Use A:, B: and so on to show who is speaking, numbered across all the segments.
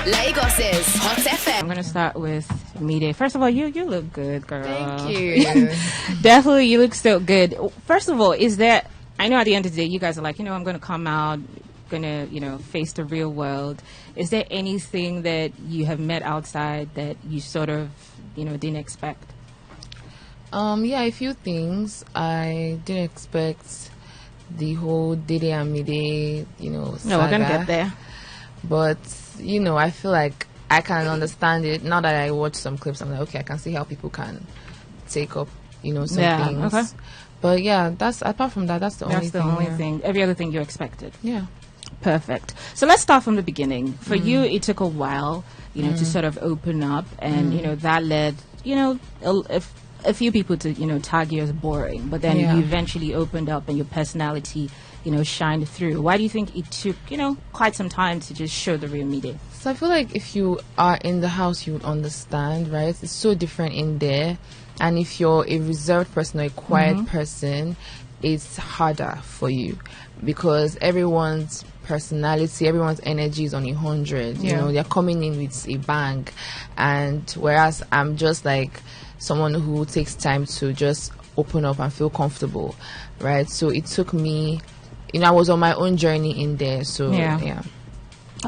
A: Lagos's Hot FM.
B: I'm gonna start with Mide. First of all, you look good, girl.
C: Thank you.
B: Definitely, you look so good. First of all, is that I know at the end of the day, you guys are like, I'm gonna come out, gonna face the real world. Is there anything that you have met outside that you sort of didn't expect?
C: Yeah, a few things. I didn't expect the whole Dede and Mide, saga.
B: No, we're gonna get there.
C: But, I feel like I can understand it. Now that I watch some clips, I'm like, okay, I can see how people can take up, some things.
B: Okay.
C: But yeah, apart from that, that's the only thing.
B: Every other thing you expected.
C: Yeah.
B: Perfect. So let's start from the beginning. For you, it took a while, to sort of open up, and that led, a few people to tag you as boring. But then you eventually opened up, and your personality, shined through. Why do you think it took, quite some time to just show the real Mide?
C: So I feel like if you are in the house, you would understand, right? It's so different in there. And if you're a reserved person or a quiet person, it's harder for you because everyone's personality, everyone's energy is on 100. They're coming in with a bang. And whereas I'm just like someone who takes time to just open up and feel comfortable, right? So it took me, I was on my own journey in there. So yeah.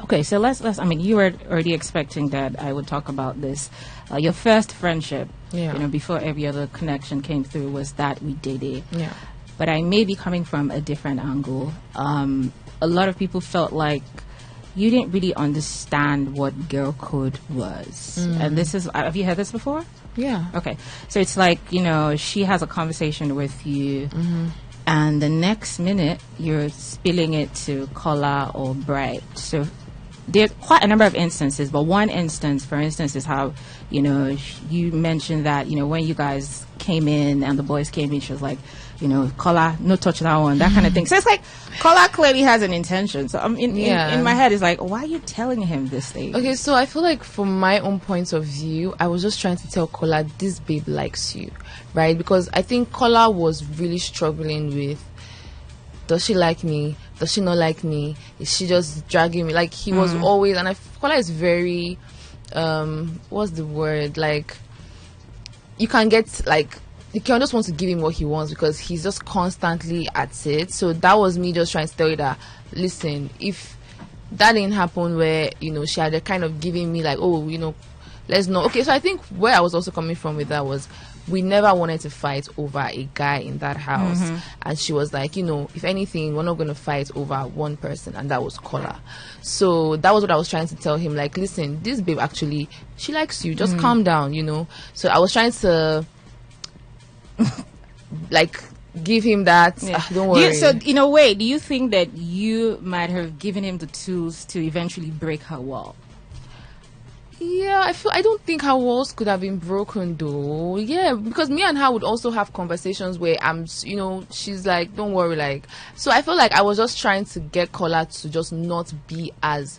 B: Okay, so let's. You were already expecting that I would talk about this. Your first friendship, before every other connection came through, was that we dated.
C: Yeah.
B: But I may be coming from a different angle. A lot of people felt like you didn't really understand what girl code was. And this is. Have you heard this before?
C: Yeah.
B: Okay, so it's like she has a conversation with you. And the next minute, you're spilling it to Kola or Bright. So there are quite a number of instances, but one instance, for instance, is how, you mentioned that, when you guys came in and the boys came in, she was like, Kola, no touch that one, that kind of thing. So it's like, Kola clearly has an intention. So in my head, it's like, why are you telling him this thing?
C: Okay, so I feel like from my own point of view, I was just trying to tell Kola, this babe likes you, right? Because I think Kola was really struggling with, does she like me? Does she not like me? Is she just dragging me? Like, he was always, and Kola is very, what's the word? Like, you can get, like, you can just want to give him what he wants because he's just constantly at it. So that was me just trying to tell you that, listen, if that didn't happen where, she had a kind of giving me like, oh, let's know. Okay, so I think where I was also coming from with that was we never wanted to fight over a guy in that house. And she was like, if anything, we're not going to fight over one person. And that was Kola. So that was what I was trying to tell him. Like, listen, this babe actually, she likes you. Just calm down, So I was trying to like give him that don't worry.
B: So in a way, do you think that you might have given him the tools to eventually break her wall?
C: Yeah, I don't think her walls could have been broken though. Yeah, because me and her would also have conversations where she's like, don't worry, like, so I feel like I was just trying to get Kola to just not be as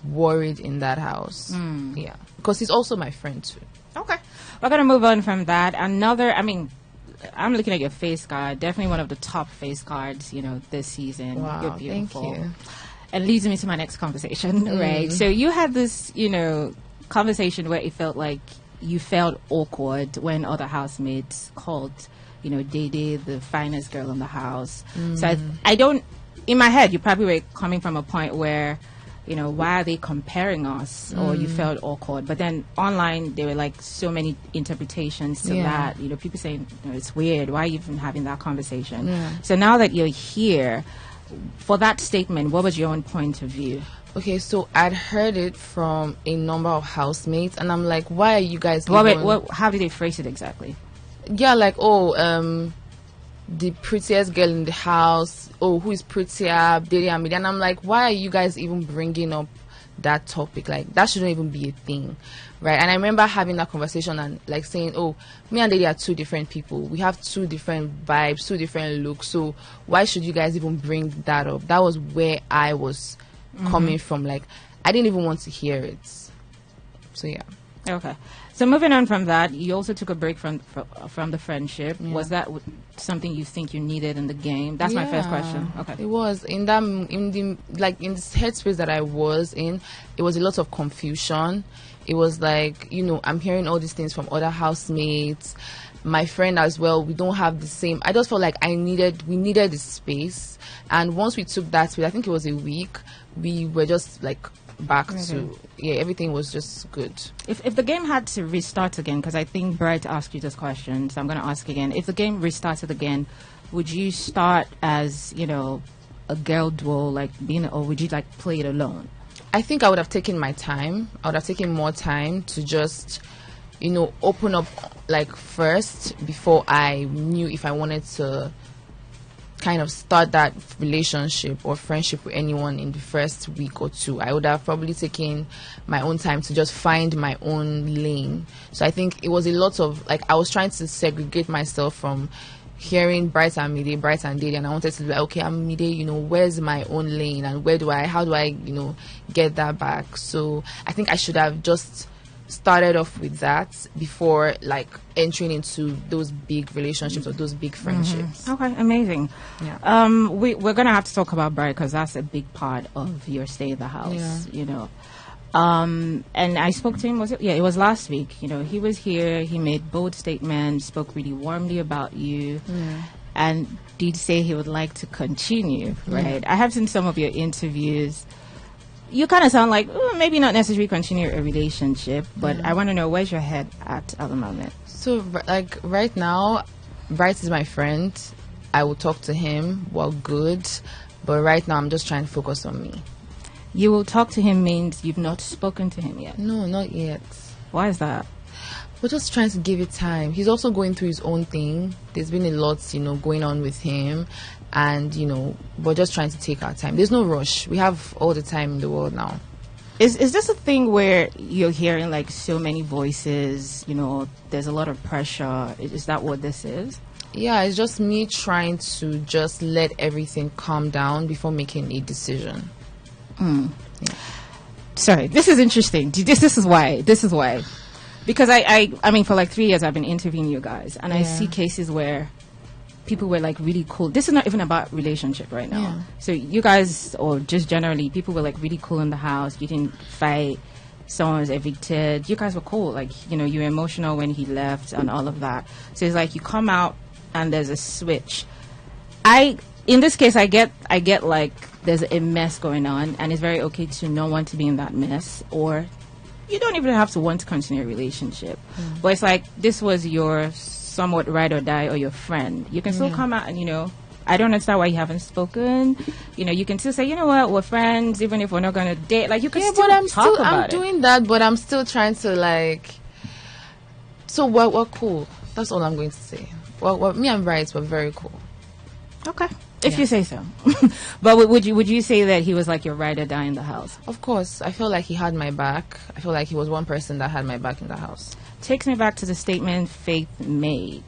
C: worried in that house. Yeah, because he's also my friend too.
B: Okay, we're gonna move on from that. I'm looking at your face card. Definitely one of the top face cards, this season.
C: Wow,
B: you're beautiful.
C: Thank you.
B: And leads me to my next conversation, right? So you had this, conversation where it felt like you felt awkward when other housemates called, Dede the finest girl in the house. So I don't, in my head, you probably were coming from a point where, why are they comparing us? Or you felt awkward. But then online, there were like so many interpretations to that. People saying, it's weird. Why are you even having that conversation? So now that you're here, for that statement, what was your own point of view?
C: Okay, so I'd heard it from a number of housemates, and I'm like, why are you guys...
B: How did they phrase it exactly?
C: Yeah, like, the prettiest girl in the house, who is prettier, Dede and Mide. And I'm like, why are you guys even bringing up that topic? Like, that shouldn't even be a thing, right? And I remember having that conversation and like saying, me and Dede are two different people. We have two different vibes, two different looks. So why should you guys even bring that up? That was where I was coming from. Like, I didn't even want to hear it. So yeah.
B: Okay. So moving on from that, you also took a break from the friendship.
C: Yeah.
B: Was that something you think you needed in the game? That's my first question. Okay.
C: It was in the headspace that I was in. It was a lot of confusion. It was like, I'm hearing all these things from other housemates, my friend as well. We don't have the same. I just felt like we needed the space. And once we took that space, I think it was a week, we were just like back to everything was just good.
B: If the game had to restart again, because I think Bright asked you this question, so I'm going to ask again. If the game restarted again, would you start as a girl duo, or would you play it alone?
C: I think I would have taken my time. I would have taken more time to just open up first before I knew if I wanted to kind of start that relationship or friendship with anyone in the first week or two. I would have probably taken my own time to just find my own lane. So I think it was a lot of I was trying to segregate myself from hearing Bright and Mide, Bright and Dede, and I wanted to be okay, I'm Mide, where's my own lane and how do I get that back? So I think I should have just started off with that before entering into those big relationships or those big friendships.
B: Okay, amazing.
C: Yeah.
B: We're gonna have to talk about Bright because that's a big part of your stay in the house.
C: Yeah.
B: And I spoke to him. It was last week. He was here. He made bold statements, spoke really warmly about you, and did say he would like to continue. Right. I have seen some of your interviews. You kind of sound like maybe not necessarily continue a relationship, but I want to know where's your head at the moment.
C: So right now, Bright is my friend. I will talk to him. Well, good, but right now I'm just trying to focus on me.
B: You will talk to him means you've not spoken to him yet?
C: No, not yet.
B: Why is that?
C: We're just trying to give it time. He's also going through his own thing. There's been a lot, going on with him. And, we're just trying to take our time. There's no rush. We have all the time in the world now.
B: Is this a thing where you're hearing so many voices, there's a lot of pressure? Is that what this is?
C: Yeah, it's just me trying to just let everything calm down before making a decision.
B: Yeah. Sorry, this is interesting. This is why. Because I mean, for 3 years I've been interviewing you guys, and I see cases where people were really cool. This is not even about relationship right now.
C: Yeah.
B: So you guys, or just generally, people were really cool in the house. You didn't fight. Someone was evicted. You guys were cool. You were emotional when he left and all of that. So it's you come out and there's a switch. In this case, I get there's a mess going on, and it's very okay to not want to be in that mess, or you don't even have to want to continue a relationship. But it's this was your somewhat ride or die, or your friend. You can still come out and I don't understand why you haven't spoken. You can still say, what, we're friends, even if we're not going to date. You can still talk about it.
C: I'm doing that, but I'm still trying to so we're cool. That's all I'm going to say. Well, me and Bright were very cool.
B: Okay. If you say so. But would you say that he was your ride or die in the house?
C: Of course. I feel like he had my back. I feel like he was one person that had my back in the house.
B: Takes me back to the statement Faith made,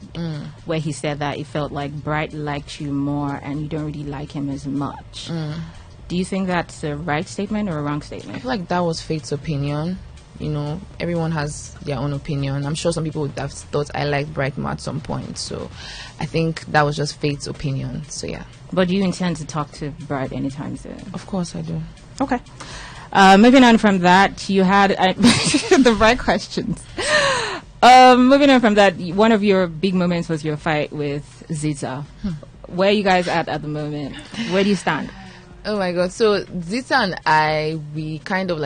B: where he said that he felt like Bright liked you more and you don't really like him as much. Do you think that's a right statement or a wrong statement?
C: I feel like that was Faith's opinion. Everyone has their own opinion. I'm sure some people would have thought I liked Bright more at some point. So I think that was just Faith's opinion. So yeah.
B: But do you intend to talk to Bright anytime soon?
C: Of course I do.
B: Okay. Moving on from that, you had the right questions. Moving on from that, one of your big moments was your fight with Zita. Where are you guys at the moment? Where do you stand?
C: Oh my God. So Zita and we kind of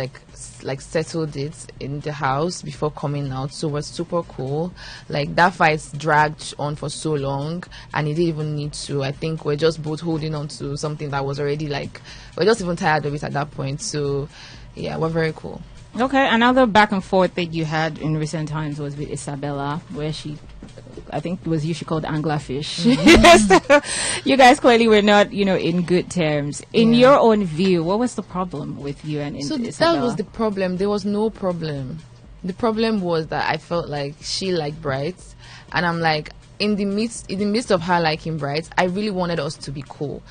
C: settled it in the house before coming out. So it was super cool. That fight dragged on for so long and it didn't even need to. I think we're just both holding on to something that was already we're just even tired of it at that point. So yeah, we're very cool.
B: Okay, another back and forth that you had in recent times was with Isabella, where I think it was you she called anglerfish. So you guys clearly were not, in good terms. In your own view, what was the problem with you and Isabella?
C: That was the problem. There was no problem. The problem was that I felt like she liked Bright, and I'm in the midst of her liking Bright, I really wanted us to be cool.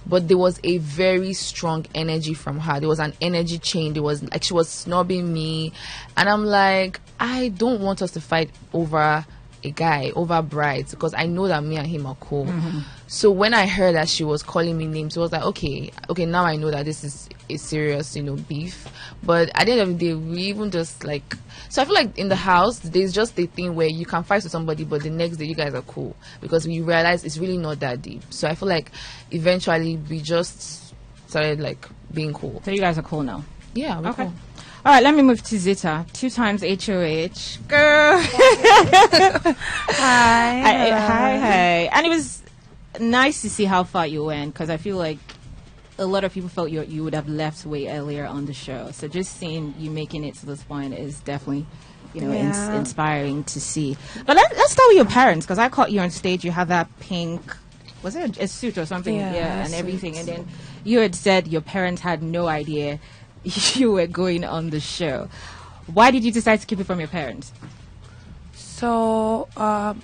C: but there was a very strong energy from her. There was an energy chain. There was like she was snubbing me, and I'm like, I don't want us to fight over a guy, over brides, because I know that me and him are cool. So when I heard that she was calling me names, it was like, okay, now I know that this is a serious, beef. But at the end of the day, we even just like, so I feel like in the house, there's just a thing where you can fight with somebody, but the next day you guys are cool because we realize it's really not that deep. So I feel like eventually we just started like being cool.
B: So you guys are cool now?
C: Yeah, we're cool.
B: All right, let me move to Zita. 2 times HOH. Girl. Hi. And it was nice to see how far you went, because I feel like a lot of people felt you would have left way earlier on the show. So just seeing you making it to this point is definitely, inspiring to see. But let's start with your parents, because I caught you on stage. You had that pink, was it a suit or something? Yeah, and everything. And then you had said your parents had no idea you were going on the show. Why did you decide to keep it from your parents?
D: So it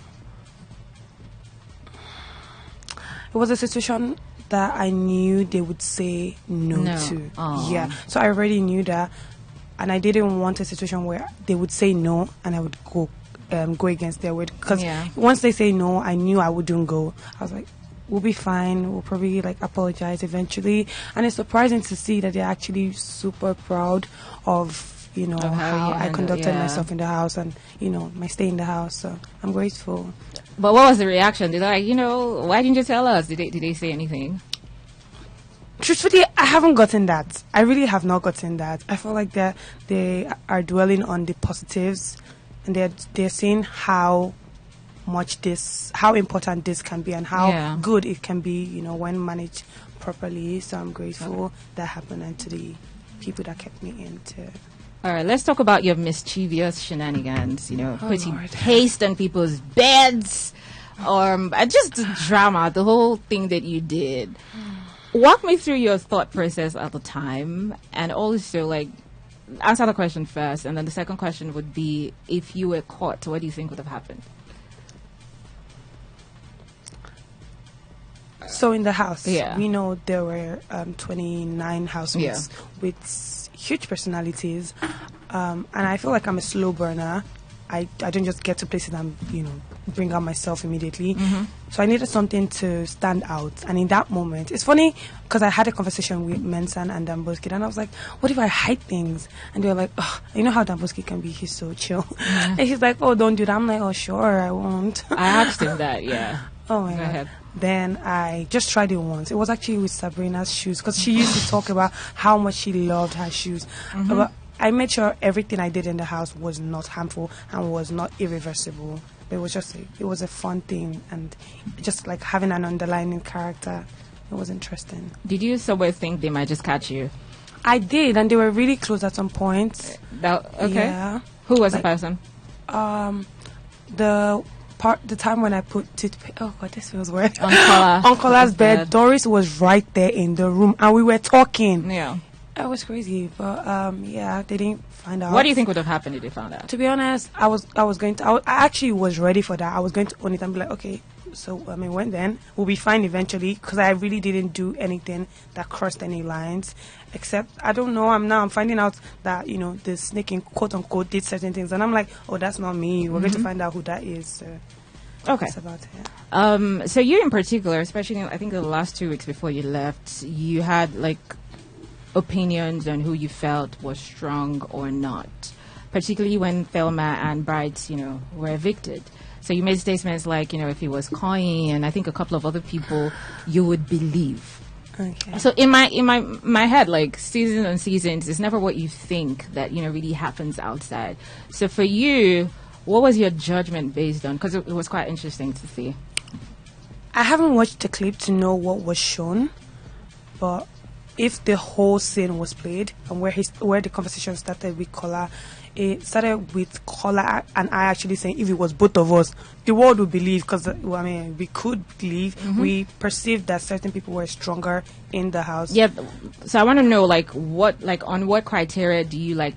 D: was a situation that I knew they would say no to.
B: Aww.
D: Yeah, so I already knew that, and I didn't want a situation where they would say no and I would go against their word, because once they say no, I knew I wouldn't go. I was like, we'll be fine. We'll probably like apologize eventually. And it's surprising to see that they're actually super proud of how I conducted myself in the house and my stay in the house. So I'm grateful.
B: But what was the reaction? Did they why didn't you tell us? Did they say anything?
D: Truthfully, I haven't gotten that. I really have not gotten that. I feel like they are dwelling on the positives, and they're saying how important this can be and how good it can be, when managed properly. So I'm grateful that happened, and to the people that kept me in too.
B: All right, let's talk about your mischievous shenanigans, putting paste on people's beds, and just the drama, the whole thing that you did. Walk me through your thought process at the time, and also answer the question first, and then the second question would be, if you were caught, what do you think would have happened?
D: So in the house, we know there were 29 housemates with huge personalities, and I feel like I'm a slow burner. I don't just get to places and bring out myself immediately. So I needed something to stand out. And in that moment, it's funny because I had a conversation with Mensan and Damboski, and I was like, what if I hide things? And they were like, oh, you know how Damboski can be, he's so chill. And he's like, oh, don't do that. I'm like, oh, sure, I won't.
B: I asked him that,
D: Oh my God. Then I just tried it once. It was actually with Sabrina's shoes, because she used to talk about how much she loved her shoes. But I made sure everything I did in the house was not harmful and was not irreversible. It was just it was a fun thing, and just like having an underlying character. It was interesting.
B: Did you somewhere think they might just catch you?
D: I did, and they were really close at some point.
B: Okay.
D: Yeah.
B: Who was the person?
D: The time when I put toothpaste. Oh God, this feels weird.
B: On
D: Cola's bed. Doris was right there in the room, and we were talking.
B: Yeah.
D: It was crazy, but they didn't find out.
B: What do you think would have happened if they found out?
D: To be honest, I actually was ready for that. I was going to own it and be like, okay, so when then we'll be fine eventually, because I really didn't do anything that crossed any lines, except I don't know. I'm finding out that the snake in quote unquote did certain things, and I'm like, oh, that's not me. We're going to find out who that is. So
B: okay,
D: that's about it.
B: So you in particular, especially I think the last 2 weeks before you left, you had opinions on who you felt was strong or not, particularly when Thelma and Bright, were evicted. So you made statements like, if he was Coin and I think a couple of other people, you would believe.
D: Okay.
B: So in my head, seasons and seasons, it's never what you think that, really happens outside. So for you, what was your judgment based on? Because it was quite interesting to see.
D: I haven't watched the clip to know what was shown, but if the whole scene was played and where the conversation started with Kola, it started with Kola and I actually saying, if it was both of us, the world would believe, because we could believe. We perceived that certain people were stronger in the house.
B: Yeah. So I want to know on what criteria do you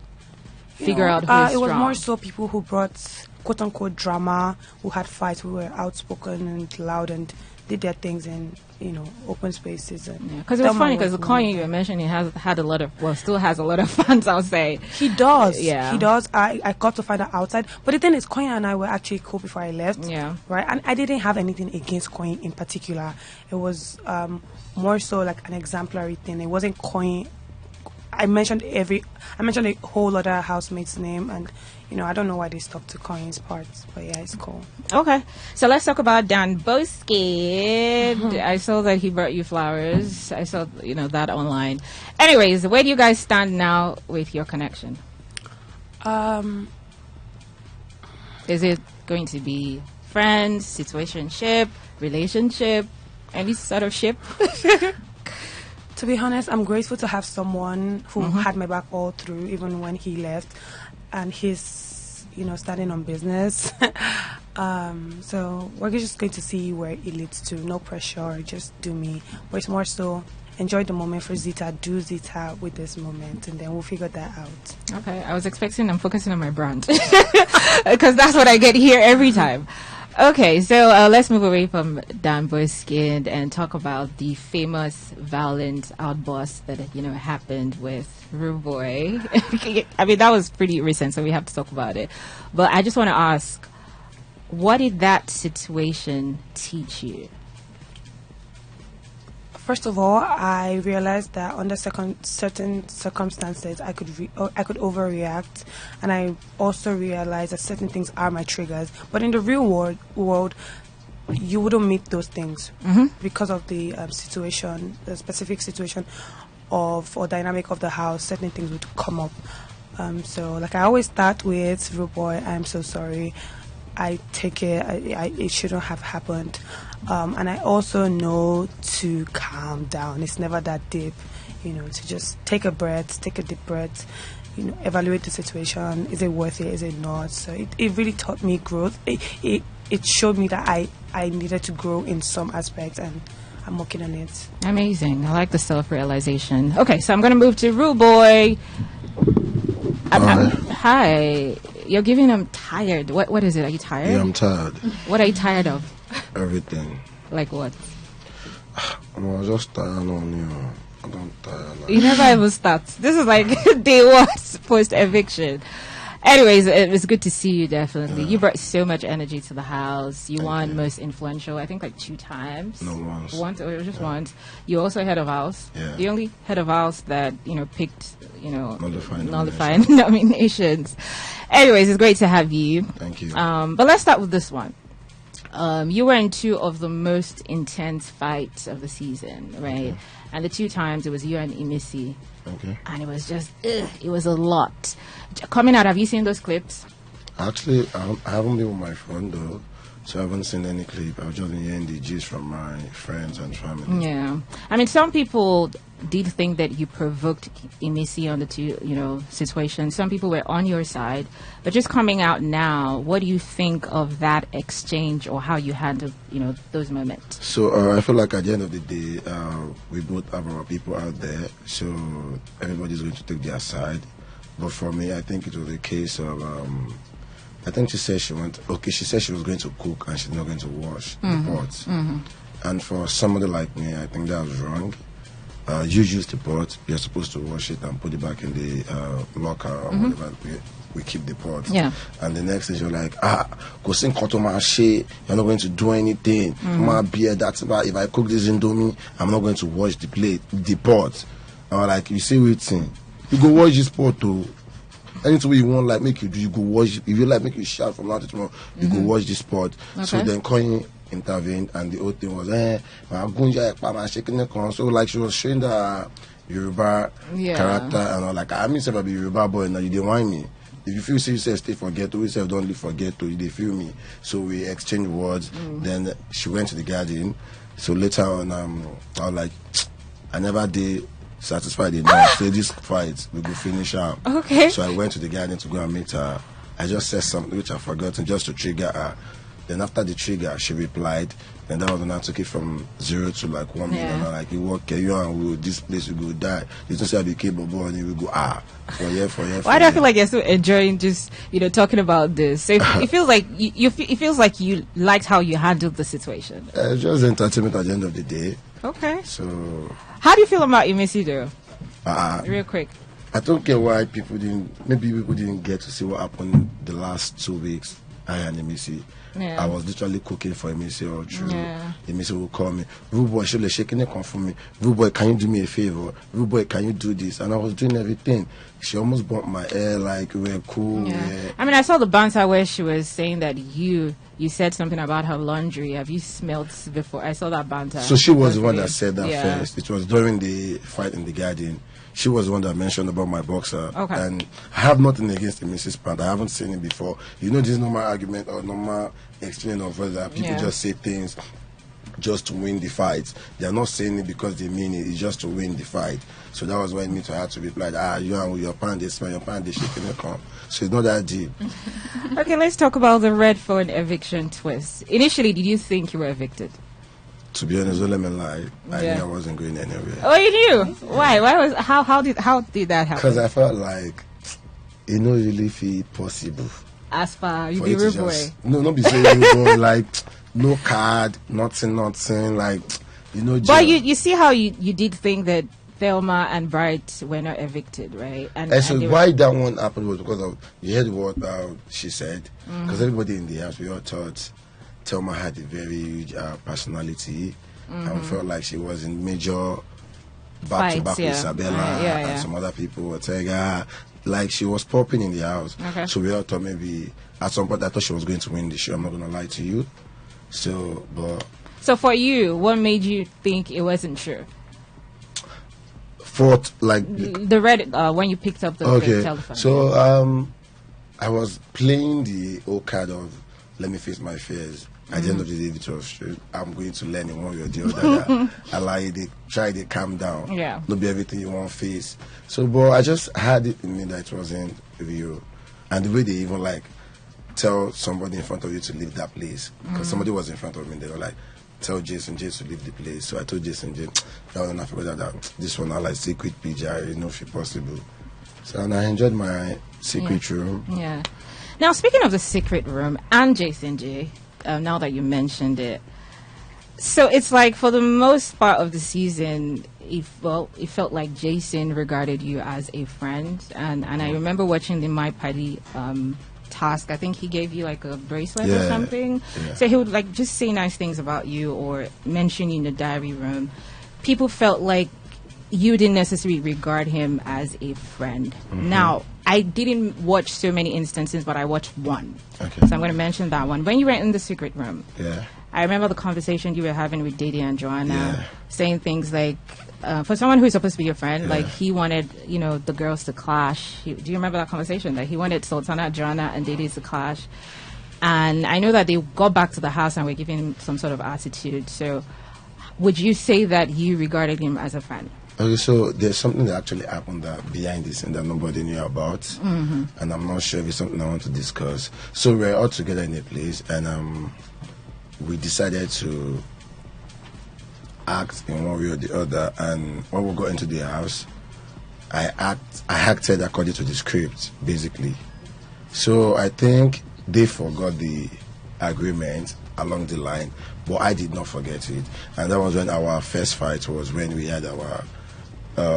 B: figure out who's strong?
D: It was more so people who brought quote unquote drama, who had fights, who were outspoken and loud, and did their things in, open spaces.
B: Because it was funny because the coin you were mentioning had a lot of, still has a lot of fans, I'll say.
D: He does.
B: Yeah.
D: He does. I got to find out outside. But the thing is, Coin and I were actually cool before I left.
B: Yeah.
D: Right? And I didn't have anything against Coin in particular. It was more so like an exemplary thing. It wasn't Coin. I mentioned a whole other housemate's name, and I don't know why they stuck to Coin's parts, but yeah, it's cool.
B: Okay, so let's talk about Dan Boskid. I saw that he brought you flowers. I saw that online. Anyways, where do you guys stand now with your connection? Is it going to be friends, situationship, relationship, any sort of ship?
D: To be honest, I'm grateful to have someone who had my back all through, even when he left, and he's, standing on business. So we're just going to see where it leads to. No pressure, just do me. But it's more so enjoy the moment for Zita, do Zita with this moment, and then we'll figure that out.
B: Okay, I was expecting I'm focusing on my brand because that's what I get here every time. Okay, so let's move away from Dan Boskid and talk about the famous violent outburst that happened with Rooboy. I mean, that was pretty recent, so we have to talk about it. But I just want to ask, what did that situation teach you?
D: First of all, I realized that under certain circumstances, I could overreact, and I also realized that certain things are my triggers. But in the real world, you wouldn't meet those things because of the situation, the specific situation or dynamic of the house. Certain things would come up. So, like I always start with, Rooboy, I'm so sorry. I take it. It shouldn't have happened. And I also know to calm down. It's never that deep, to just take a deep breath, evaluate the situation. Is it worth it? Is it not? So it really taught me growth. It showed me that I needed to grow in some aspects, and I'm working on it.
B: Amazing. I like the self-realization. Okay, so I'm going to move to Rooboy. Hi. You're giving him tired. What is it? Are you tired?
E: Yeah, I'm tired.
B: What are you tired of?
E: Everything.
B: Like what?
E: I'm just tired on you. I don't tired.
B: You never ever start. This is like day one post-eviction. Anyways, it was good to see you, definitely. Yeah. You brought so much energy to the house. You won most influential, I think, like 2 times.
E: No, once.
B: Once, or just once. You also head of house.
E: Yeah.
B: The only head of house that, picked,
E: nullified
B: nominations. Anyways, it's great to have you.
E: Thank you.
B: But let's start with this one. You were in 2 of the most intense fights of the season, right? Okay. And the 2 times it was you and Imisi.
E: Okay.
B: And it was just, it was a lot. Coming out, have you seen those clips?
E: Actually, I haven't been with my phone though, so I haven't seen any clip. I've just been hearing the gist from my friends and family.
B: Yeah. I mean, some people did think that you provoked Imisi on the 2, situations. Some people were on your side. But just coming out now, what do you think of that exchange or how you handled, those moments?
E: So I feel like at the end of the day, we both have our people out there, so everybody's going to take their side. But for me, I think it was a case of, I think she said she said she was going to cook and she's not going to wash the pots. And for somebody like me, I think that was wrong. You use the pot, you're supposed to wash it and put it back in the locker or whatever we keep the pot.
B: Yeah.
E: And the next is you're like, you're not going to do anything. My beer, that's about, if I cook this Indomie, I'm not going to wash the pot. And I'm like, you see what thing? You go wash this pot too. Anything you want, like, make you do, you go wash. If you like, make you shout from now to tomorrow, you go wash this pot.
B: Okay.
E: So then Coin intervened, and the whole thing was, so like she was showing the Yoruba character, and all like, I mean, if I be Yoruba boy, now you didn't want me. If you feel say you say stay for ghetto, we say don't live for ghetto, they feel me. So we exchanged words. Then she went to the garden. So later on, I was like, I never did satisfied enough. Say this fight, we go finish out.
B: Okay.
E: So I went to the garden to go and meet her. I just said something which I forgot just to trigger her. Then after the trigger, she replied, And that was when I took it from 0 to like 1 million. I'm like, you work, you and this place will go die. You don't say I became Bobo and you will go, for year.
B: Why do I feel like you're still enjoying just, talking about this? So it feels like it feels like you liked how you handled the situation.
E: It's just entertainment at the end of the day.
B: Okay.
E: So,
B: how do you feel about Emisi though? Real quick.
E: I don't get why people didn't get to see what happened the last 2 weeks. I and Emisi.
B: Yeah.
E: I was literally cooking for Emisi all through. Emisi will call me, Rooboy, she'll shaking it for me. Rooboy, can you do me a favor? Rooboy, can you do this? And I was doing everything. She almost bumped my hair like we were cool.
B: Yeah. I mean, I saw the banter where she was saying that you said something about her laundry. Have you smelled before? I saw that banter.
E: So she was the one that said that first. It was during the fight in the garden. She was the one that mentioned about my boxer.
B: Okay.
E: And I have nothing against the Mrs. Pant. I haven't seen it before. This normal argument or normal exchange of whether people just say things just to win the fight. They're not saying it because they mean it. It's just to win the fight. So that was why I had to reply, you and with your pan, they smell your pan, they shaking the come. So it's not that deep.
B: Okay, let's talk about the red phone eviction twist. Initially, did you think you were evicted?
E: To be honest, don't let me lie. I knew I wasn't going anywhere.
B: Oh, you knew? Why? How did that happen?
E: Because I felt like it not really feel possible.
B: As far you be Rooboy.
E: No, not be saying Rooboy, like no card, nothing, like
B: But you see how you did think that Thelma and Bright were not evicted, right? And
E: so why that one happened was because of you heard what she said. Because everybody in the house, we all thought Thelma had a very huge personality and felt like she was in major back-to-back with Isabella and some other people were telling like she was popping in the house.
B: Okay.
E: So we all thought maybe at some point I thought she was going to win the show. I'm not going to lie to you. So
B: for you, what made you think it wasn't true?
E: For like
B: the red when you picked up the telephone.
E: So I was playing the old card of let me face my fears. At the end of the day, it was true. I'm going to learn in one way or the other. I like it. Try to calm down.
B: Yeah.
E: Not be everything you want to face. So, but I just had it in me that it wasn't real. And the way they even like tell somebody in front of you to leave that place. Because somebody was in front of me. They were like, tell Jason J to leave the place. So I told Jason J, I was not forget that this one I like secret PJ, if possible. So and I enjoyed my secret room.
B: Yeah. Now speaking of the secret room and Jason J, now that you mentioned it, so it's like for the most part of the season, it felt like Jason regarded you as a friend, and I remember watching the My Party task. I think he gave you like a bracelet or something. Yeah. So he would like just say nice things about you or mention you in the diary room. People felt like you didn't necessarily regard him as a friend. Now, I didn't watch so many instances, but I watched one.
E: Okay.
B: So I'm going to mention that one. When you were in the secret room, I remember the conversation you were having with Dede and Joanna, saying things like, for someone who's supposed to be your friend, like he wanted, the girls to clash. Do you remember that conversation? That he wanted Sultana, Joanna, and Dede to clash. And I know that they got back to the house and were giving him some sort of attitude. So would you say that you regarded him as a friend?
E: Okay, so there's something that actually happened behind this and that nobody knew about, and I'm not sure if it's something I want to discuss. So we're all together in a place, and we decided to act in one way or the other. And when we got into the house, I acted according to the script, basically. So I think they forgot the agreement along the line, but I did not forget it. And that was when our first fight was when we had our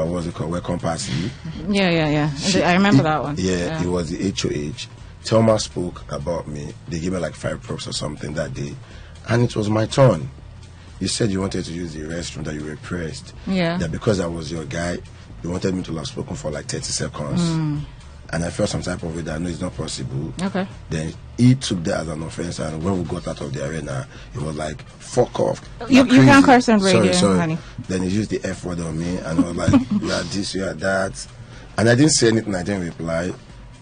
E: what's it called, welcome party.
B: Yeah. I remember that one.
E: Yeah, it was the HOH. Thelma spoke about me. They gave me like 5 props or something that day, and it was my turn. You said you wanted to use the restroom, that you were pressed.
B: Yeah.
E: That because I was your guy, you wanted me to have spoken for like 30 seconds. And I felt some type of way that I know it's not possible. Okay. Then he took that as an offense, and when we got out of the arena, it was like, fuck off.
B: You can't curse on radio,
E: sorry.
B: honey.
E: Then he used the F word on me, and I was like, you are this, you are that. And I didn't say anything, I didn't reply,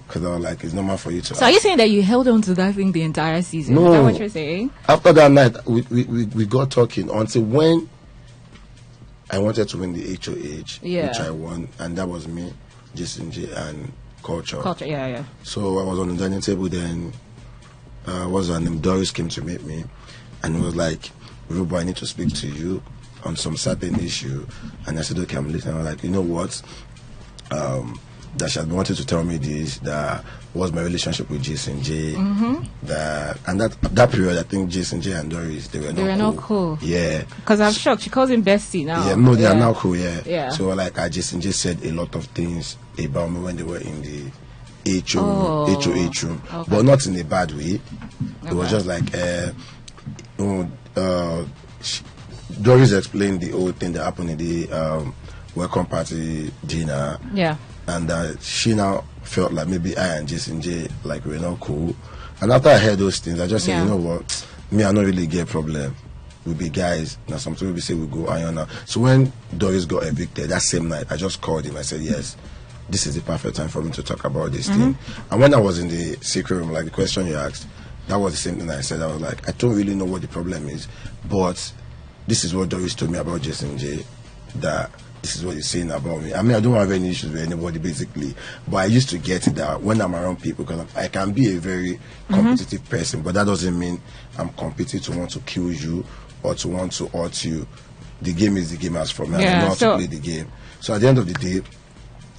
E: because I was like, it's normal for you to.
B: So are you saying that you held on to that thing the entire season?
E: No.
B: Is that what you're saying?
E: After that night, we got talking until when I wanted to win the HOH, which I won, and that was me, Jason J, and Culture,
B: yeah.
E: So I was on the dining table, then her name Doris came to meet me, and it was like, Rooboy, I need to speak to you on some certain issue. And I said, okay, I'm listening. I'm like, you know what? That she had wanted to tell me this, that was my relationship with Jason J. That period, I think Jason J and Doris, they were not cool. Yeah.
B: Because I'm shocked. She calls him bestie now.
E: Yeah, no, they are now cool,
B: yeah.
E: So, like, Jason J said a lot of things about me when they were in the HOH room, but not in a bad way. It was just like, Doris explained the whole thing that happened in the welcome party dinner.
B: Yeah.
E: And she now felt like maybe I and Jason J, like, we're not cool. And after I heard those things, I just said, you know what, me, I don't really get a problem. We be guys. Now sometimes we say we go iron now. So when Doris got evicted that same night, I just called him. I said, yes, this is the perfect time for me to talk about this thing. And when I was in the secret room, like the question you asked, that was the same thing I said. I was like, I don't really know what the problem is, but this is what Doris told me about Jason J, that this is what he's saying about me. I mean, I don't have any issues with anybody, basically. But I used to get it that when I'm around people, because I can be a very competitive person, but that doesn't mean I'm competing to want to kill you or to want to hurt you. The game is the game as for me. I know how to play the game. So at the end of the day,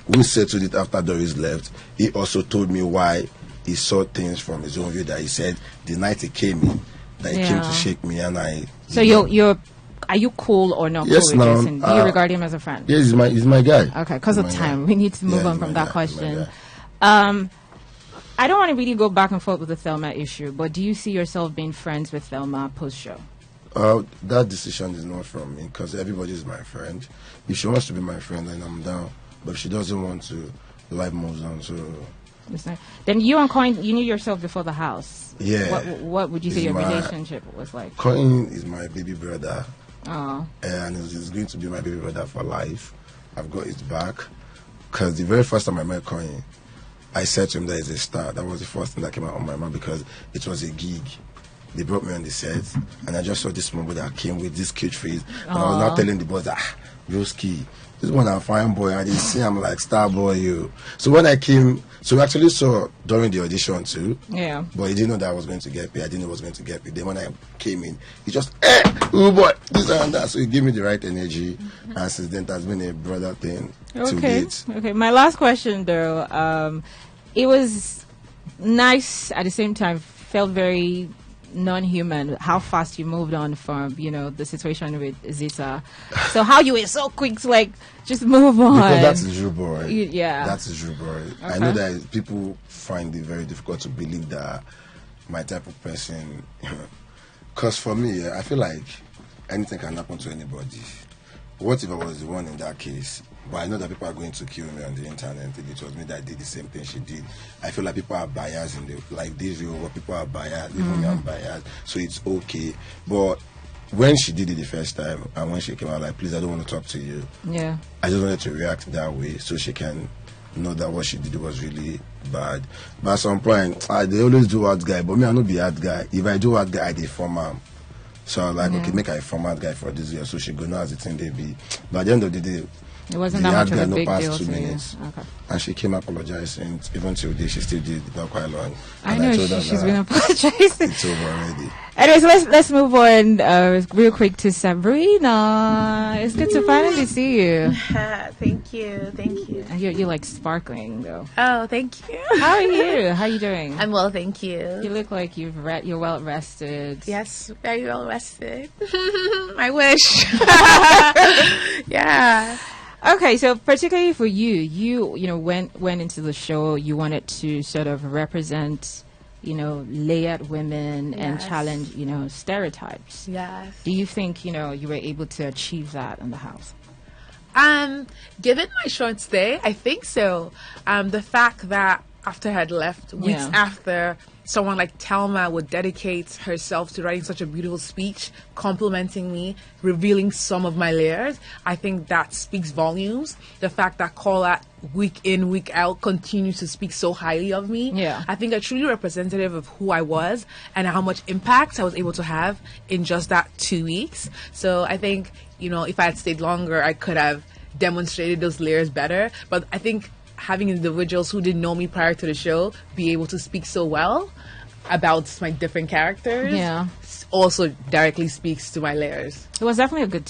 E: we settled it after Doris left. He also told me why he saw things from his own view, that he said the night he came in, that he came to shake me, and I...
B: So you're are you cool or not cool with Jason? Do you regard him as a friend?
E: Yes, he's my guy.
B: Okay, because of time, we need to move on from that question. I don't want to really go back and forth with the Thelma issue, but do you see yourself being friends with Thelma post-show?
E: That decision is not from me, because everybody is my friend. If she wants to be my friend, then I'm down. But if she doesn't want to, life moves on. So
B: then you and Coin, you knew yourself before the house.
E: Yeah.
B: What would you say your relationship was like?
E: Coin is my baby brother.
B: Oh.
E: And he's going to be my baby brother for life. I've got his back. Because the very first time I met Coin, I said to him that he's a star. That was the first thing that came out of my mouth, because it was a gig. They brought me on the set, and I just saw this mobile that came with this cute face. And I was now telling the boys that, Roski, this one I'm fine boy, and they see I'm like star boy, you. So when I came, so we actually saw during the audition too.
B: Yeah.
E: But he didn't know that I was going to get paid. I didn't know I was going to get paid. Then when I came in, he just, oh boy, this and that. So he gave me the right energy, and since then it has been a brother thing to date.
B: Okay. My last question though, it was nice at the same time, felt very non-human how fast you moved on from the situation with Zita. So how you were so quick to like just move on,
E: because that's Rooboy. That's Rooboy.
B: Okay.
E: I know that people find it very difficult to believe that my type of person, because for me, I feel like anything can happen to anybody. What if I was the one in that case? But I know that people are going to kill me on the internet and think it was me that did the same thing she did. I feel like people are biased in like this real world. People are biased, even me, I'm biased. So it's okay. But when she did it the first time, and when she came out like, please, I don't want to talk to you.
B: Yeah.
E: I just wanted to react that way so she can know that what she did was really bad. But at some point, they always do hard guy. But me, I not be hard guy. If I do hard guy, I deform am. So I was like, okay, make a format guy for this year, so she go know as the thing they be. But at the end of the day,
B: it wasn't that much of a big deal to
E: 2 minutes.
B: Okay.
E: And she came apologizing. Even till today, she still did not quite long.
B: I know she's been apologizing.
E: It's over already.
B: Anyways, let's move on real quick to Sabrina. It's good to finally see you.
F: Thank you.
B: You're like sparkling though.
F: Oh, thank you.
B: How are you? How are you doing?
F: I'm well, thank you.
B: You look like you're well rested.
F: Yes, very well rested. I wish. Yeah.
B: Okay, so particularly for you went into the show, you wanted to sort of represent, layered women and challenge, stereotypes.
F: Yes.
B: Do you think, you were able to achieve that in the house?
F: Given my short stay, I think so. The fact that after I had left, weeks after, someone like Thelma would dedicate herself to writing such a beautiful speech, complimenting me, revealing some of my layers, I think that speaks volumes. The fact that Kola, week in, week out, continues to speak so highly of me, I think are truly representative of who I was and how much impact I was able to have in just that 2 weeks. So I think, if I had stayed longer, I could have demonstrated those layers better. But I think having individuals who didn't know me prior to the show be able to speak so well, about my different characters.
B: Yeah.
F: Also directly speaks to my layers.
B: It was definitely a good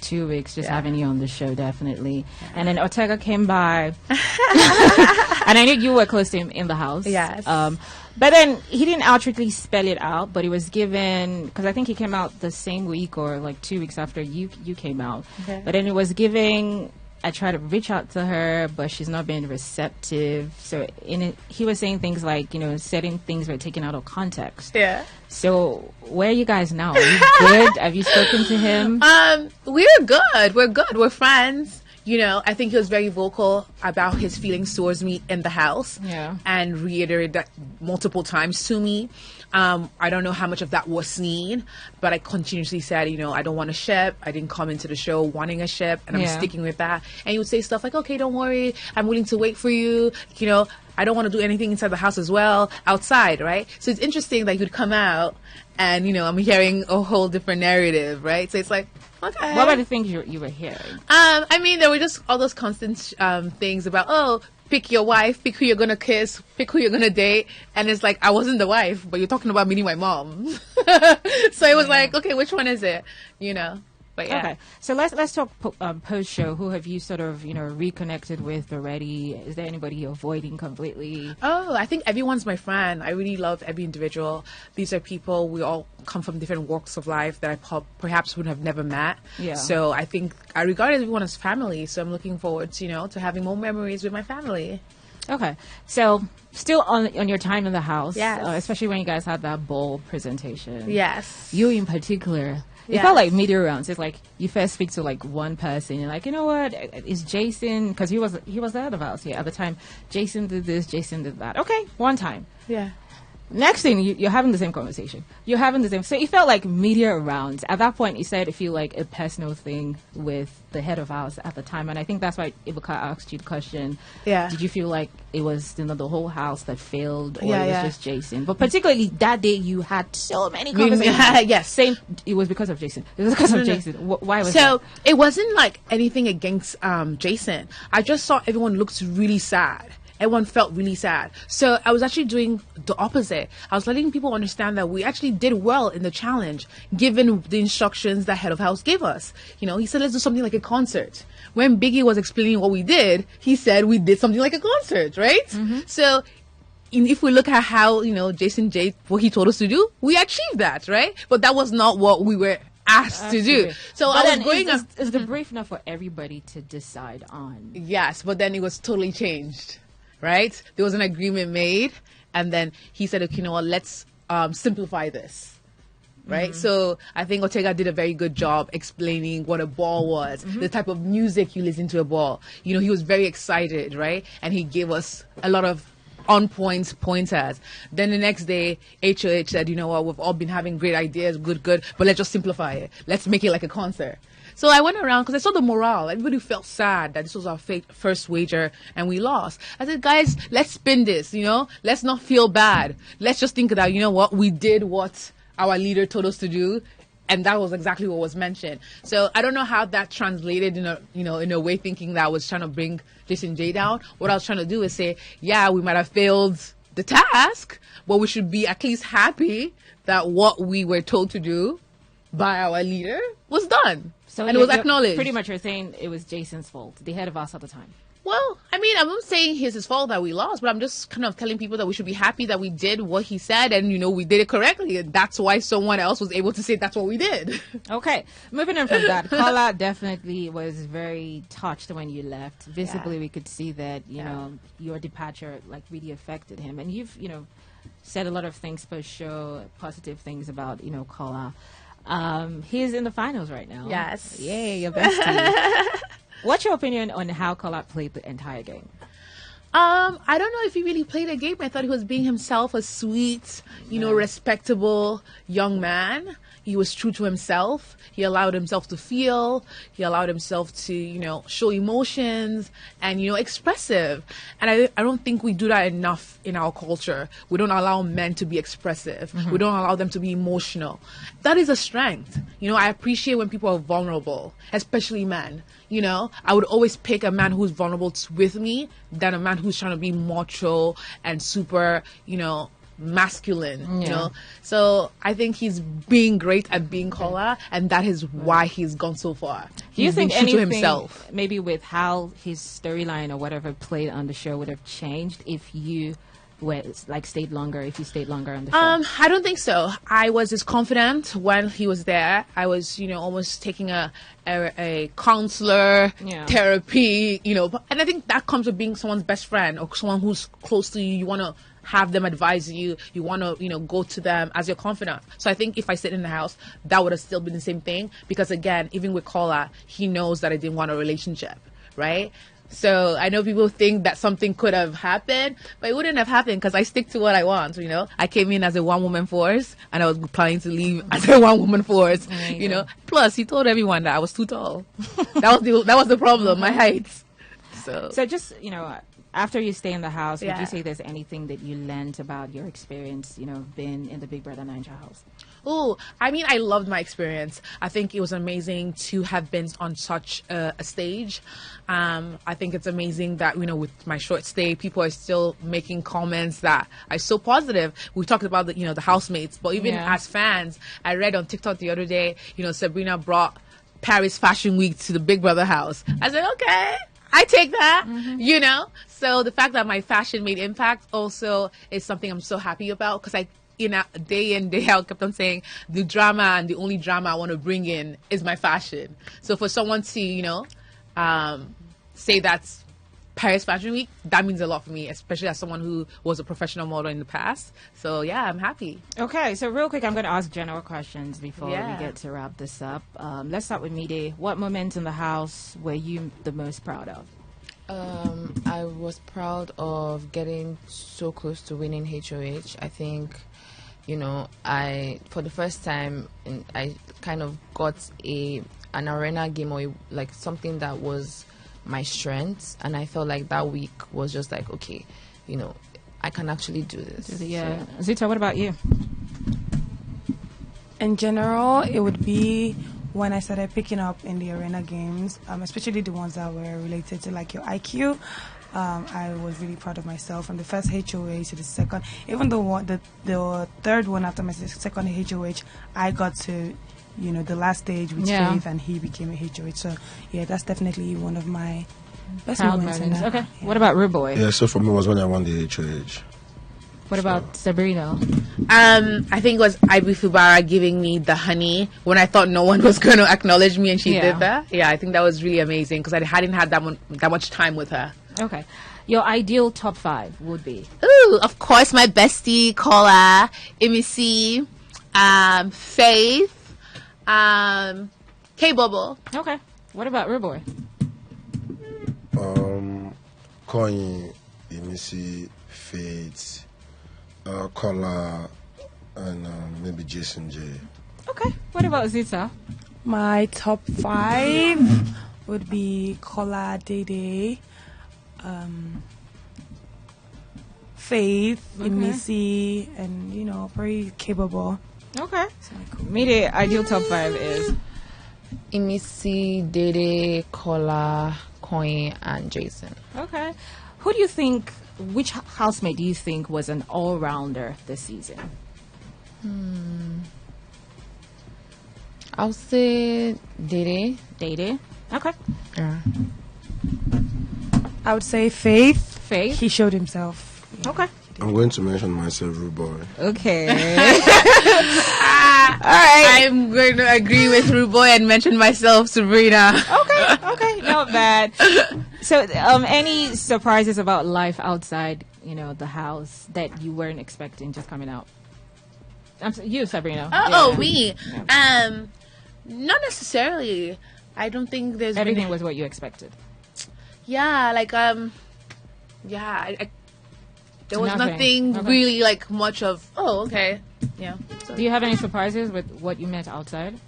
B: 2 weeks just having you on the show, definitely. And then Ortega came by, and I knew you were close to him in the house.
D: Yes.
B: But then he didn't outrightly spell it out, but he was given, because I think he came out the same week or like 2 weeks after you came out.
D: Okay.
B: But then it was giving. I tried to reach out to her, but she's not being receptive. So he was saying things like, certain things were taken out of context.
D: Yeah.
B: So where are you guys now? Are you good? Have you spoken to him?
F: We're good. We're good. We're friends. I think he was very vocal about his feelings towards me in the house.
B: Yeah.
F: And reiterated that multiple times to me. I don't know how much of that was seen, but I continuously said, I don't want a ship. I didn't come into the show wanting a ship, and I'm sticking with that. And he would say stuff like, okay, don't worry. I'm willing to wait for you. I don't want to do anything inside the house as well, outside, right? So it's interesting that he would come out and, I'm hearing a whole different narrative, right? So it's like, okay.
B: What about the things you were hearing?
F: There were just all those constant things about, pick your wife, pick who you're gonna kiss, pick who you're gonna date, and it's like, I wasn't the wife, but you're talking about meeting my mom. So it was like, okay, which one is it? But yeah.
B: Okay, so let's talk post show. Who have you sort of reconnected with already? Is there anybody you're avoiding completely?
F: Oh, I think everyone's my friend. I really love every individual. These are people, we all come from different walks of life that I perhaps would have never met.
B: Yeah.
F: So I think I regard everyone as family. So I'm looking forward to to having more memories with my family.
B: Okay, so still on your time in the house,
F: yes.
B: Especially when you guys had that ball presentation.
F: Yes.
B: You in particular. It
F: Yes.
B: felt like media rounds. It's like you first speak to like one person. You're like, you know what? It's Jason, because he was the head of house. Yeah, at the time, Jason did this, Jason did that. Okay, one time.
F: Yeah.
B: Next thing, you're having the same conversation. So it felt like media rounds. At that point, you said it feel like a personal thing with the head of house at the time. And I think that's why Ibuka asked you the question.
F: Yeah.
B: Did you feel like it was the whole house that failed, or
F: Yeah,
B: it was
F: yeah.
B: just Jason? But particularly that day, you had so many conversations.
F: Yes.
B: Same. It was because of Jason. It was because of Jason. Why was
F: So
B: that?
F: it wasn't like anything against Jason. I just saw everyone looked really sad. Everyone felt really sad. So I was actually doing the opposite. I was letting people understand that we actually did well in the challenge, given the instructions that head of house gave us. He said, let's do something like a concert. When Biggie was explaining what we did, he said we did something like a concert, right? Mm-hmm. So if we look at how, Jason J, what he told us to do, we achieved that, right? But that was not what we were asked to do. So
B: but
F: I was going on.
B: Is the brief enough for everybody to decide on?
F: Yes, but then it was totally changed, right? There was an agreement made, and then he said, okay, let's simplify this. Right? So I think Ortega did a very good job explaining what a ball was, the type of music you listen to a ball. He was very excited, right? And he gave us a lot of on-point pointers. Then the next day, HOH said, we've all been having great ideas, good, but let's just simplify it. Let's make it like a concert. So I went around because I saw the morale. Everybody felt sad that this was our first wager and we lost. I said, guys, let's spin this, Let's not feel bad. Let's just think that, we did what our leader told us to do. And that was exactly what was mentioned. So I don't know how that translated in a way, thinking that I was trying to bring Jason J down. What I was trying to do is say, yeah, we might have failed the task, but we should be at least happy that what we were told to do by our leader was done.
B: So
F: and it was acknowledged.
B: Pretty much you're saying it was Jason's fault, the head of us at the time.
F: Well, I'm not saying it's his fault that we lost, but I'm just kind of telling people that we should be happy that we did what he said and, we did it correctly. And that's why someone else was able to say that's what we did.
B: Okay. Moving on from that, Kola definitely was very touched when you left. Visibly, we could see that, your departure, really affected him. And you've, said a lot of things per show, positive things about, Kola. He's in the finals right now.
F: Yes.
B: Yay, your bestie. What's your opinion on how Kola played the entire game?
F: I don't know if he really played a game. I thought he was being himself, a sweet, respectable young man. He was true to himself. He allowed himself to feel. He allowed himself to, show emotions and, expressive. And I don't think we do that enough in our culture. We don't allow men to be expressive. We don't allow them to be emotional. That is a strength. I appreciate when people are vulnerable, especially men. I would always pick a man who's vulnerable with me than a man who's trying to be macho and super, masculine, you know. So I think he's being great at being caller, and that is why he's gone so far.
B: Do you think
F: been true to
B: anything,
F: himself,
B: maybe with how his storyline or whatever played on the show, would have changed if you were stayed longer? If you stayed longer on the show,
F: I don't think so. I was as confident when he was there. I was, almost taking a counselor therapy, and I think that comes with being someone's best friend or someone who's close to you. You want to have them advise you. You want to, go to them as your confidant. So I think if I stayed in the house, that would have still been the same thing. Because again, even with Kola, he knows that I didn't want a relationship, right? So I know people think that something could have happened, but it wouldn't have happened because I stick to what I want, I came in as a one-woman force, and I was planning to leave as a one-woman force, Plus, he told everyone that I was too tall. that was the problem, my height. So
B: just, after you stay in the house, would you say there's anything that you learned about your experience, being in the Big Brother Bbnaija house?
F: Oh, I mean, I loved my experience. I think it was amazing to have been on such a stage. I think it's amazing that, with my short stay, people are still making comments that are so positive. We talked about the housemates, but even as fans, I read on TikTok the other day, Sabrina brought Paris Fashion Week to the Big Brother house. I said, okay, I take that, So the fact that my fashion made impact also is something I'm so happy about, because day in, day out, kept on saying the drama, and the only drama I want to bring in is my fashion. So for someone to, say that's Paris Fashion Week, that means a lot for me, especially as someone who was a professional model in the past. So yeah, I'm happy.
B: Okay, so real quick, I'm going to ask general questions before we get to wrap this up. Let's start with Mide. What moments in the house were you the most proud of?
C: I was proud of getting so close to winning HOH. I think, for the first time, I kind of got an arena game, or like something that was my strength, and I felt like that week was just like, okay, I can actually do this.
B: Yeah. So. Zita, what about you?
D: In general, it would be when I started picking up in the arena games, especially the ones that were related to like your IQ. I was really proud of myself from the first HOH to the second. Even the third one after my second HOH, I got to, the last stage with Faith, and he became a HOH. So yeah, that's definitely one of my best moments.
B: Okay. Yeah. What about Rooboy?
E: Yeah, so for me it was when I won the HOH.
B: What about Sabrina?
F: I think it was Ibi Fubara giving me the honey when I thought no one was going to acknowledge me, and she did that. Yeah, I think that was really amazing because I hadn't had that much time with her.
B: Okay. Your ideal top 5 would be?
F: Ooh, of course, my bestie, Kola, Emisi, Faith, K-Bubble.
B: Okay. What about Rooboy?
E: Koyi, Emisi, Faith, Kola, and maybe Jason J.
B: Okay. What about Zita?
D: My top 5 would be Kola, Dede, Faith, Emisi, and pretty capable.
B: Okay. Mide, ideal top 5 is
C: Emisi, Dede, Kola, Koyi, and Jason.
B: Okay. Which housemate do you think was an all-rounder this season?
C: I'll say Dede.
B: Dede. Okay.
C: Yeah.
D: I would say Faith.
B: Faith.
D: He showed himself.
B: Okay.
E: I'm going to mention myself, Rooboy.
B: Okay. All right.
F: I'm going to agree with Rooboy and mention myself, Sabrina.
B: Okay. Not bad. So, any surprises about life outside, the house that you weren't expecting just coming out? You, Sabrina.
F: Me. Yeah. Not necessarily. I don't think there's
B: everything was what you expected.
F: Yeah, like there was nothing really like much of. Oh, okay. Yeah.
B: So. Do you have any surprises with what you met outside?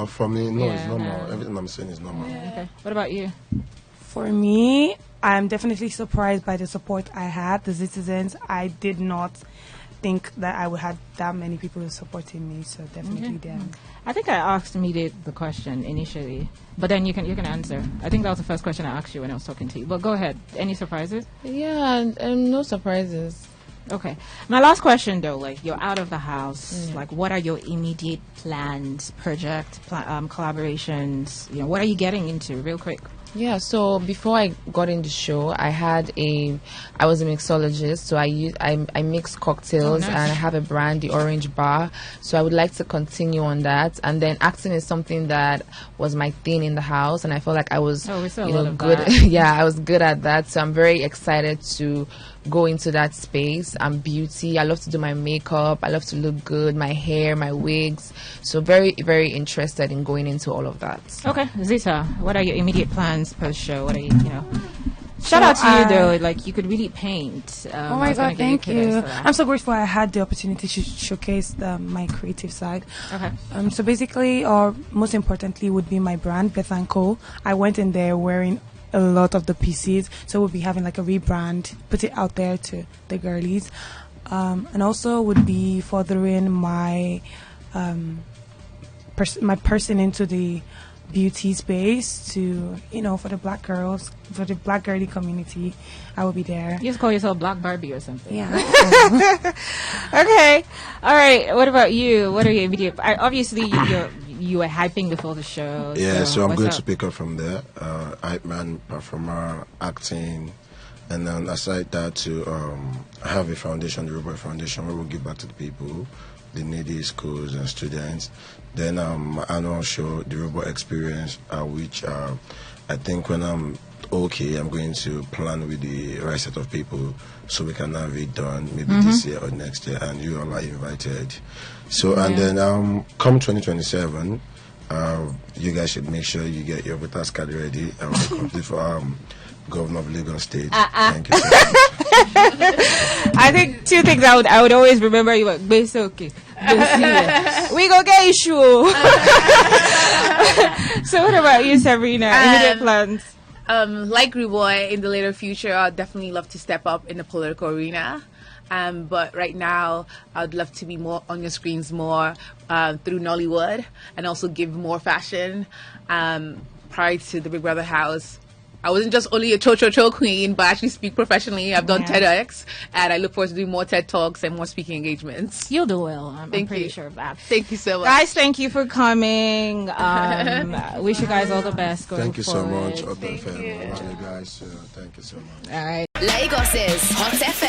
E: For me, no, it's normal. Everything I'm saying is normal.
B: Okay. What about you?
D: For me, I'm definitely surprised by the support I had, the citizens. I did not think that I would have that many people supporting me, so definitely them.
B: I think I asked Mide the question initially, but then you can answer. I think that was the first question I asked you when I was talking to you. But go ahead. Any surprises?
C: Yeah, no surprises.
B: Okay. My last question, though, like, you're out of the house. Like, what are your immediate plans, collaborations? You know, what are you getting into, real quick?
C: Yeah, so before I got in the show, I was a mixologist, so I mix cocktails.
B: Nice.
C: And I have a brand, the Orange Bar. So I would like to continue on that. And then acting is something that was my thing in the house, and I felt like I was, good. Yeah, I was good at that. So I'm very excited to go into that space. I'm beauty. I love to do my makeup. I love to look good, my hair, my wigs. So very, very interested in going into all of that.
B: Okay, Zita, what are your immediate plans post-show? What are you Shout out to you, though. Like, you could really paint.
D: Oh my God, thank you. I'm so grateful I had the opportunity to showcase my creative side.
B: Okay.
D: So basically, or most importantly, would be my brand, Beth & Co. I went in there wearing a lot of the pieces, so we'll be having like a rebrand, put it out there to the girlies, and also would be furthering my person into the beauty space to, for the black girls, for the black girly community. I will be there.
B: You just call yourself Black Barbie or something.
D: Yeah.
B: Okay. All right. What about you? What are your immediate? Obviously, you were hyping before the show.
E: Yeah, so I'm going to pick up from there. Hype man, performer, acting, and then aside that, I have a foundation, the Rooboy Foundation, where we'll give back to the people, the needy schools and students. Then my annual show, the Rooboy Experience, which I think when I'm okay, I'm going to plan with the right set of people so we can have it done maybe this year or next year, and you all are invited. So, and then come 2027, you guys should make sure you get your voters card ready. I will complete for Governor of Lagos State. Thank you so much.
B: I think two things I would always remember you were base okay. We go get issue. So what about you, Sabrina? Immediate plans?
F: Like Rooboy, in the later future, I'd definitely love to step up in the political arena. But right now, I'd love to be more on your screens more through Nollywood, and also give more fashion. Prior to the Big Brother house, I wasn't just only a cho queen, but I actually speak professionally. I've done TEDx, and I look forward to doing more TED Talks and more speaking engagements.
B: You'll do well. I'm
F: Thank
B: pretty
F: you.
B: sure of that.
F: Thank you so much.
B: Guys, thank you for coming. Wish you guys all the best going
E: Thank you so
B: forward.
E: much, Otto FM. Guys, thank you so much.
B: All right.
A: Lagos's Hot FM.